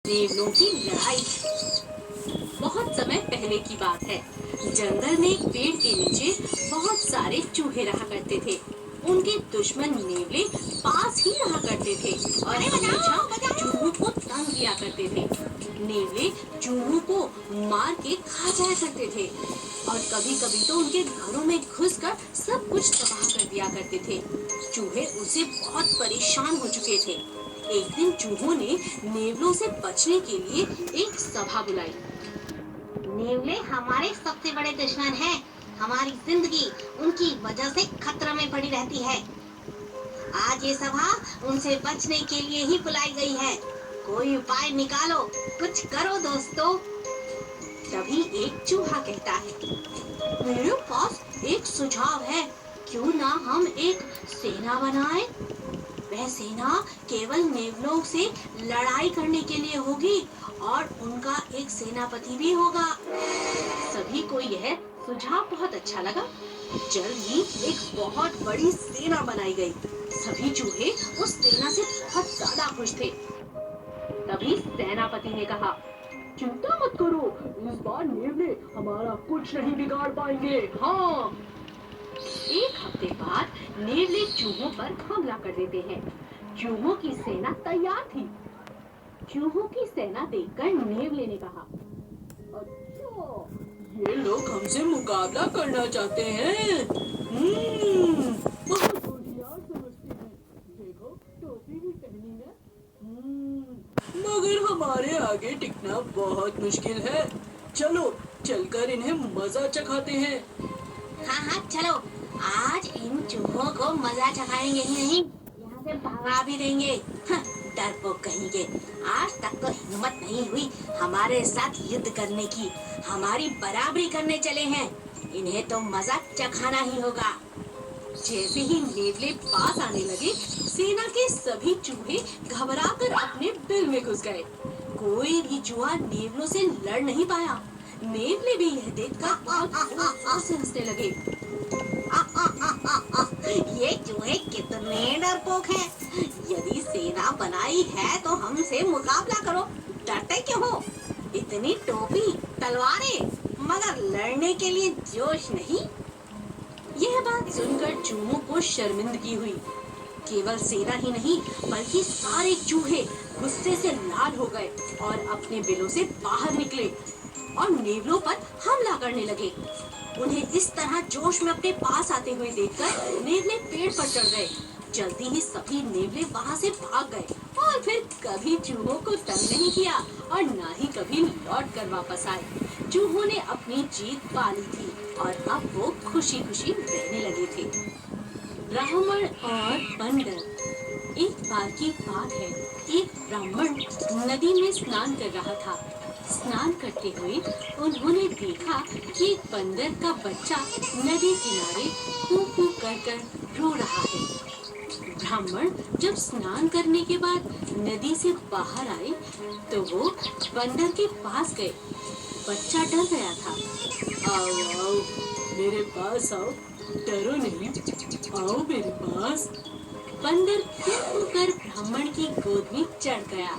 नेवलों की लड़ाई। बहुत समय पहले की बात है। जंगल में एक पेड़ के नीचे बहुत सारे चूहे रहा करते थे। उनके दुश्मन नेवले पास ही रहा करते थे और हमेशा चूहों को तंग किया करते थे। नेवले चूहों को मार के खा जाया करते थे और कभी-कभी तो उनके घरों में घुसकर सब कुछ तबाह कर दिया करते थे। चूहे उससे बहुत परेशान हो चुके थे। एक दिन चूहों ने नेवलों से बचने के लिए एक सभा बुलाई। नेवले हमारे सबसे बड़े दुश्मन हैं। हमारी जिंदगी उनकी वजह से खतरे में पड़ी रहती है। आज ये सभा उनसे बचने के लिए ही बुलाई गई है। कोई उपाय निकालो, कुछ करो दोस्तों। तभी एक चूहा कहता है, मेरे पास एक सुझाव है। क्यों ना हम एक सेना बनाएं? वह सेना केवल नेवलों से लड़ाई करने के लिए होगी और उनका एक सेनापति भी होगा। सभी को यह सुझाव बहुत अच्छा लगा। जल्द ही एक बहुत बड़ी सेना बनाई गई। सभी चूहे उस सेना से बहुत ज्यादा खुश थे। तभी सेनापति ने कहा, चिंता मत करो, इस बार नेवले हमारा कुछ नहीं बिगाड़ पाएंगे। हाँ। एक हफ्ते बाद नेवले चूहों पर हमला कर देते हैं। चूहों की सेना तैयार थी। चूहों की सेना देखकर नेवले ने कहा, अच्छा, ये लोग हमसे मुकाबला करना चाहते हैं। बहुत होशियार समझते हैं। देखो, टोपी भी पहनी है। मगर हमारे आगे टिकना बहुत मुश्किल है। चलो, चलकर इन्हें मजा चखाते हैं। हाँ हाँ चलो, आज इन चूहों को मजा चखाएंगे ही नहीं, यहाँ से भगा भी देंगे। डरपोक कहेंगे। आज तक तो हिम्मत नहीं हुई हमारे साथ युद्ध करने की। हमारी बराबरी करने चले हैं। इन्हें तो मजा चखाना ही होगा। जैसे ही नेवले पास आने लगे, सेना के सभी चूहे घबराकर अपने बिल में घुस गए। कोई भी चूहा नेवलों से लड़ नहीं पाया। नेवले भी यह देखकर बहुत जोर से हंसने लगे। ये चूहे कितने डरपोक हैं। यदि सेना बनाई है तो हमसे मुकाबला करो। डरते क्यों हो? इतनी टोपी, तलवारें, मगर लड़ने के लिए जोश नहीं। यह बात सुनकर चूहों को शर्मिंदगी हुई। केवल सेना ही नहीं, बल्कि सारे चूहे गुस्से से लाल हो गए और अपने बिलों से बाहर निकले और नेवलों पर हमला करने लगे। उन्हें इस तरह जोश में अपने पास आते हुए देखकर नेवले पेड़ पर चढ़ गए। जल्दी ही सभी नेवले वहां से भाग गए और फिर कभी चूहों को तंग नहीं किया और ना ही कभी लौट कर वापस आए। चूहों ने अपनी जीत पा ली थी और अब वो खुशी खुशी रहने लगे थे। ब्राह्मण और बंदर। एक बार की बात है, एक ब्राह्मण नदी में स्नान कर रहा था। स्नान करते हुए उन्होंने देखा कि एक बंदर का बच्चा नदी किनारे कू-कू कर रो रहा है। ब्राह्मण जब स्नान करने के बाद नदी से बाहर आए तो वो बंदर के पास गए। बच्चा डर गया था। आओ आओ, मेरे पास आओ, डरो नहीं, आओ मेरे पास। बंदर होकर ब्राह्मण की गोद में चढ़ गया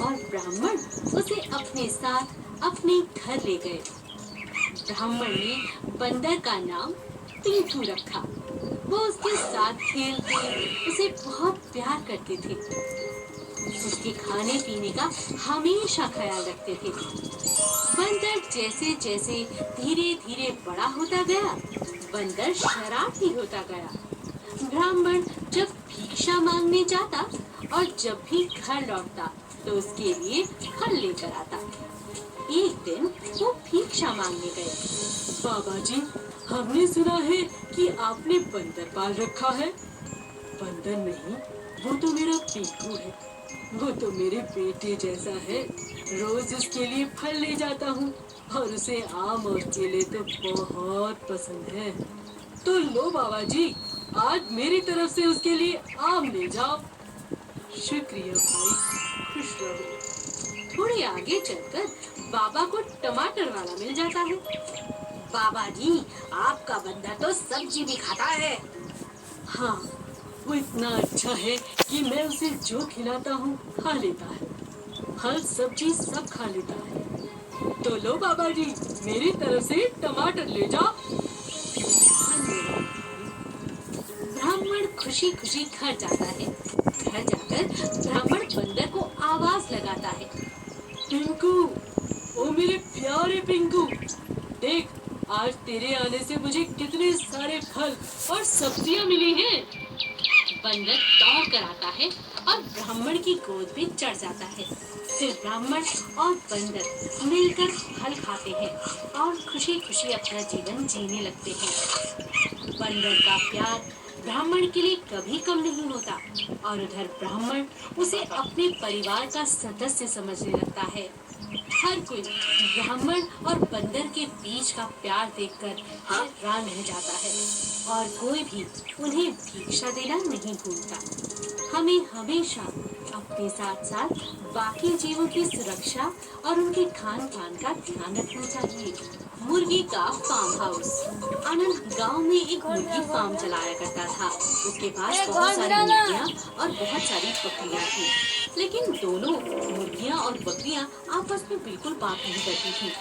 और ब्राह्मण उसे अपने साथ अपने घर ले गए। ब्राह्मण ने बंदर का नाम टीटू रखा। वो उसके साथ खेलते, उसे बहुत प्यार करते थे। उसके खाने पीने का हमेशा ख्याल रखते थे। बंदर जैसे जैसे धीरे धीरे बड़ा होता गया, बंदर शरारती होता गया। ब्राह्मण जब भिक्षा मांगने जाता और जब भी घर लौटता तो उसके लिए फल लेकर आता। एक दिन वो भिक्षा मांगने गए। बाबा जी, हमने सुना है कि आपने बंदर पाल रखा है। बंदर नहीं, वो तो मेरा पीकू है। वो तो मेरे बेटे जैसा है। रोज उसके लिए फल ले जाता हूँ और उसे आम और केले तो बहुत पसंद है। तो लो बाबा जी, आज मेरी तरफ से उसके लिए आम ले जाओ। शुक्रिया भाई, खुश रहो। थोड़े आगे चलकर बाबा को टमाटर वाला मिल जाता है। बाबा जी, आपका बंदर तो सब्जी भी खाता है। हाँ, वो इतना अच्छा है कि मैं उसे जो खिलाता हूँ खा लेता है। फल सब्जी सब खा लेता है। तो लो बाबा जी, मेरी तरफ से टमाटर ले जाओ। ब्राह्मण खुशी खुशी घर जाता है। घर जाकर ब्राह्मण बंदर को आवाज लगाता है। पिंकू, ओ मेरे प्यारे पिंकू, देख आज तेरे आने से मुझे कितने सारे फल और सब्जियां मिली हैं। बंदर दौड़ कर आता है और ब्राह्मण की गोद में चढ़ जाता है। फिर ब्राह्मण और बंदर मिलकर फल खाते हैं और खुशी खुशी अपना जीवन जीने लगते हैं। बंदर का प्यार ब्राह्मण के लिए कभी कम नहीं होता और उधर ब्राह्मण उसे अपने परिवार का सदस्य समझने लगता है। हर कोई ब्राह्मण और बंदर के बीच का प्यार देखकर हैरान रह जाता है और कोई भी उन्हें भिक्षा देना नहीं भूलता। हमें हमेशा अपने साथ साथ बाकी जीवों की सुरक्षा और उनके खान पान का ध्यान रखना चाहिए। मुर्गी का फार्म हाउस। आनंद गांव में एक मुर्गी फार्म चलाया करता था। उसके पास बहुत सारी मुर्गियां और बहुत सारी बकरियां थी, लेकिन दोनों मुर्गियां और बकरियां आपस में बिल्कुल बात नहीं करती थी।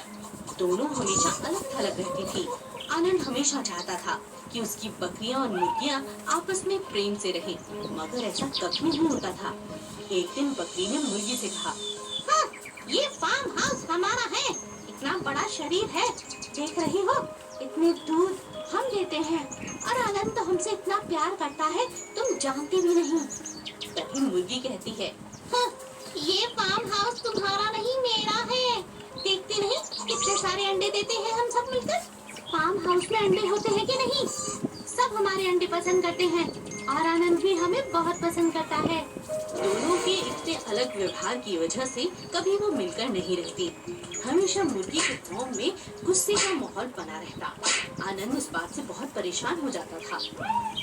दोनों हमेशा अलग थलग रहती थी। आनंद हमेशा चाहता था कि उसकी बकरियां और मुर्गियां आपस में प्रेम से रहें, मगर ऐसा कभी नहीं होता था। एक दिन बकरी ने मुर्गी से कहा, हाँ, ये फार्म हाउस हमारा है। इतना बड़ा शरीर है, देख रही हो, इतने दूध हम देते हैं और आनंद तो हमसे इतना प्यार करता है, तुम जानती भी नहीं। तभी मुर्गी कहती है, हाँ, ये फार्म हाउस तुम्हारा नहीं मेरा है। देखते नहीं कितने सारे अंडे देते हैं हम सब मिलकर। फार्म हाउस में अंडे होते हैं कि नहीं? सब हमारे अंडे पसंद करते हैं और आनंद भी हमें बहुत पसंद करता है। दोनों के इतने अलग व्यवहार की वजह से कभी वो मिलकर नहीं रहती। हमेशा मुर्गी के फॉर्म में गुस्से का माहौल बना रहता। आनंद इस बात से बहुत परेशान हो जाता था।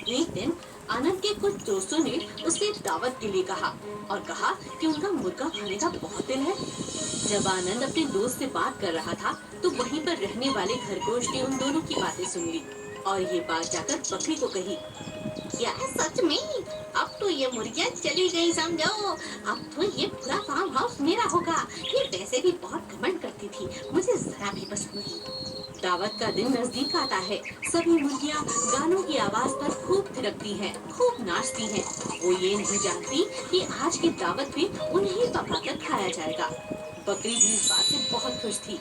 एक दिन आनंद के कुछ दोस्तों ने उसे दावत के लिए कहा और कहा कि उनका मुर्गा खाने का बहुत दिल है। जब आनंद अपने दोस्त से बात कर रहा था तो वहीं पर रहने वाले खरगोश ने उन दोनों की बातें सुन ली और ये बात जाकर बकरी को कही। क्या सच में? अब तो ये मुर्गियाँ चली गई समझो। अब तो ये पूरा फार्म हाउस मेरा होगा। ये वैसे भी बहुत घमंड करती थी, मुझे जरा भी पसंद नहीं। दावत का दिन नजदीक आता है। सभी मुर्गियाँ गानों की आवाज पर खूब थिरकती हैं, खूब नाचती हैं। वो ये नहीं जानती कि आज की दावत में उन्हें ही पकाकर खाया जाएगा। बकरी भी इस बात से बहुत खुश थी।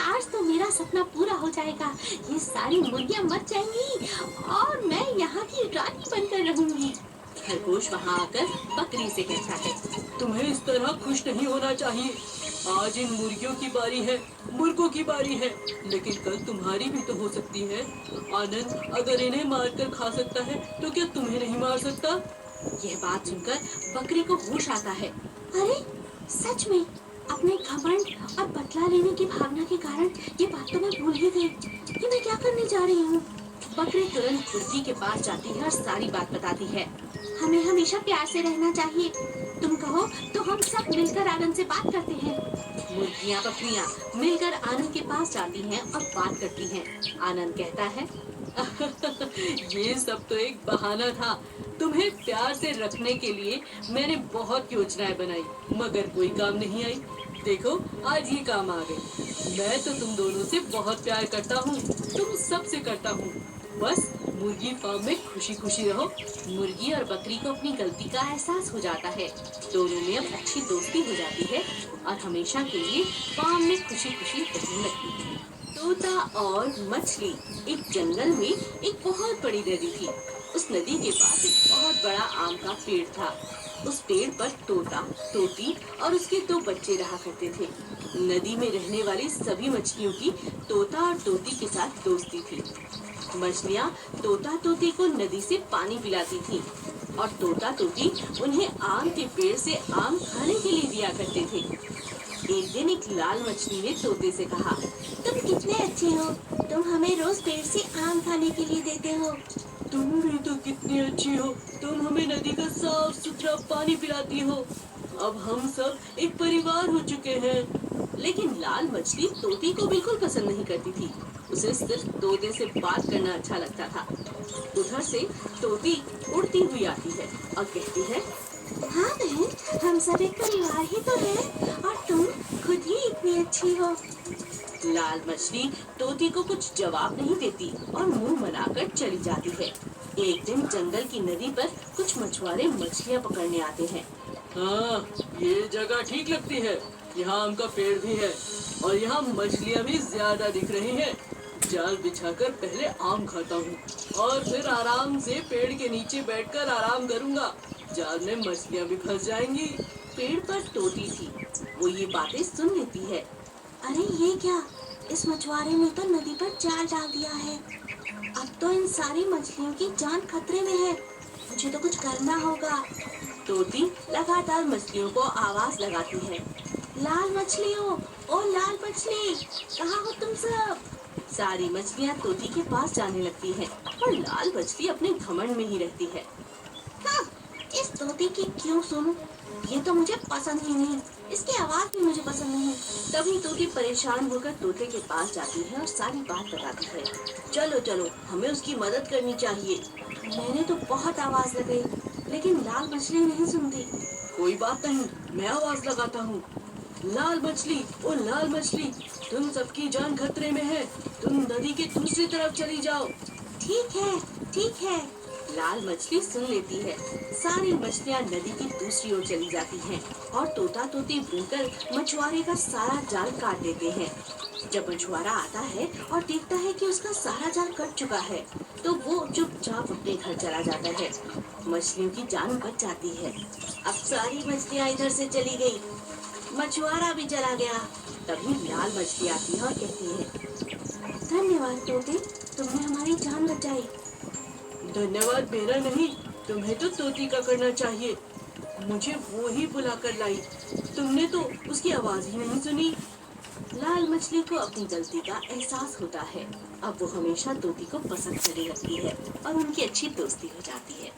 आज तो मेरा सपना पूरा हो जाएगा। ये सारी मुर्गियाँ मर जाएंगी और मैं यहाँ की रानी बनकर रहूंगी। खरगोश वहाँ आकर बकरी से कहता है, तुम्हें इस तरह खुश नहीं होना चाहिए। आज इन मुर्गियों की बारी है, मुर्गों की बारी है, लेकिन कल तुम्हारी भी तो हो सकती है। आनंद अगर इन्हें मारकर खा सकता है तो क्या तुम्हें नहीं मार सकता? यह बात सुनकर बकरी को होश आता है। अरे सच में, अपने घमंड और बदला लेने की भावना के कारण ये बात तो मैं भूल ही गई। ये मैं क्या करने जा रही हूँ? बकरी तुरंत मुर्गी के पास जाती है और सारी बात बताती है। हमें हमेशा प्यार से रहना चाहिए। तुम कहो तो हम सब मिलकर आनंद से बात करते हैं। मुर्गियाँ बकरियाँ मिलकर आनंद के पास जाती हैं और बात करती हैं। आनंद कहता है, ये सब तो एक बहाना था। तुम्हें प्यार से रखने के लिए मैंने बहुत योजनाएं बनाई, मगर कोई काम नहीं आई। देखो आज ये काम आ गई। मैं तो तुम दोनों से बहुत प्यार करता हूँ, तुम सबसे करता हूँ। बस मुर्गी फार्म में खुशी खुशी रहो। मुर्गी और बकरी को अपनी गलती का एहसास हो जाता है। दोनों में अब अच्छी दोस्ती हो जाती है और हमेशा के लिए फार्म में खुशी खुशी रहने लगती है। तोता और मछली। एक जंगल में एक बहुत बड़ी नदी थी। उस नदी के पास एक बहुत बड़ा आम का पेड़ था। उस पेड़ पर तोता, तोती और उसके 2 बच्चे रहा करते थे। नदी में रहने वाली सभी मछलियों की तोता और तोती के साथ दोस्ती थी। मछलियाँ तोता तोती को नदी से पानी पिलाती थी और तोता तोती उन्हें आम के पेड़ से आम खाने के लिए दिया करते थे। एक दिन एक लाल मछली ने तोते से कहा, तुम कितने अच्छे हो, तुम हमें रोज पेड़ से आम खाने के लिए देते हो। तुम भी तो कितनी अच्छी हो, तुम हमें नदी का साफ सुथरा पानी पिलाती हो। अब हम सब एक परिवार हो चुके हैं। लेकिन लाल मछली तोती को बिल्कुल पसंद नहीं करती थी। उसे सिर्फ तोते से बात करना अच्छा लगता था। उधर से तोती उड़ती हुई आती है और कहती है, हाँ बहन, हम सब एक परिवार ही तो है और तुम खुद ही इतनी अच्छी हो। लाल मछली तोती को कुछ जवाब नहीं देती और मुंह बनाकर चली जाती है। एक दिन जंगल की नदी पर कुछ मछुआरे मछलियां पकड़ने आते हैं। हाँ, ये जगह ठीक लगती है। यहाँ आम का पेड़ भी है और यहाँ मछलियाँ भी ज्यादा दिख रही हैं। जाल बिछाकर पहले आम खाता हूँ और फिर आराम से पेड़ के नीचे बैठकर आराम करूँगा। जाल में मछलियाँ भी फंस जाएंगी। पेड़ पर तोती थी, वो ये बातें सुन लेती है। अरे ये क्या, इस मछुआरे ने तो नदी पर जाल डाल दिया है। अब तो इन सारी मछलियों की जान खतरे में है। मुझे तो कुछ करना होगा। तोती लगातार मछलियों को आवाज लगाती है। लाल मछलियों, ओ लाल मछली, कहाँ हो तुम सब? सारी मछलियाँ तोती के पास जाने लगती हैं और लाल मछली अपने घमंड में ही रहती है। हाँ, इस तोते की क्यों सुनूं? ये तो मुझे पसंद ही नहीं। इसकी आवाज भी मुझे पसंद नहीं। तभी तोती परेशान होकर तोते के पास जाती है और सारी बात बताती है। चलो चलो, हमें उसकी मदद करनी चाहिए। मैंने तो बहुत आवाज लगाई, लेकिन लाल मछली नहीं सुनती। कोई बात नहीं, मैं आवाज लगाता हूँ। लाल मछली, ओ लाल मछली, तुम सबकी जान खतरे में है। तुम नदी के दूसरी तरफ चली जाओ। ठीक है, ठीक है। लाल मछली सुन लेती है। सारी मछलियाँ नदी की दूसरी ओर चली जाती हैं और तोता तोती मिलकर मछुआरे का सारा जाल काट देते हैं। जब मछुआरा आता है और देखता है कि उसका सारा जाल कट चुका है, तो वो चुपचाप अपने घर चला जाता है। मछलियों की जान बच जाती है। अब सारी मछलियाँ इधर से चली गई, मछुआरा भी चला गया। तभी लाल मछली आती है और कहती है, धन्यवाद तोते, तुमने हमारी जान बचाई। धन्यवाद मेरा नहीं, तुम्हें तो तोती का करना चाहिए। मुझे वो ही बुला कर लाई, तुमने तो उसकी आवाज ही नहीं सुनी। लाल मछली को अपनी गलती का एहसास होता है। अब वो हमेशा तोती को पसंद करने लगती है और उनकी अच्छी दोस्ती हो जाती है।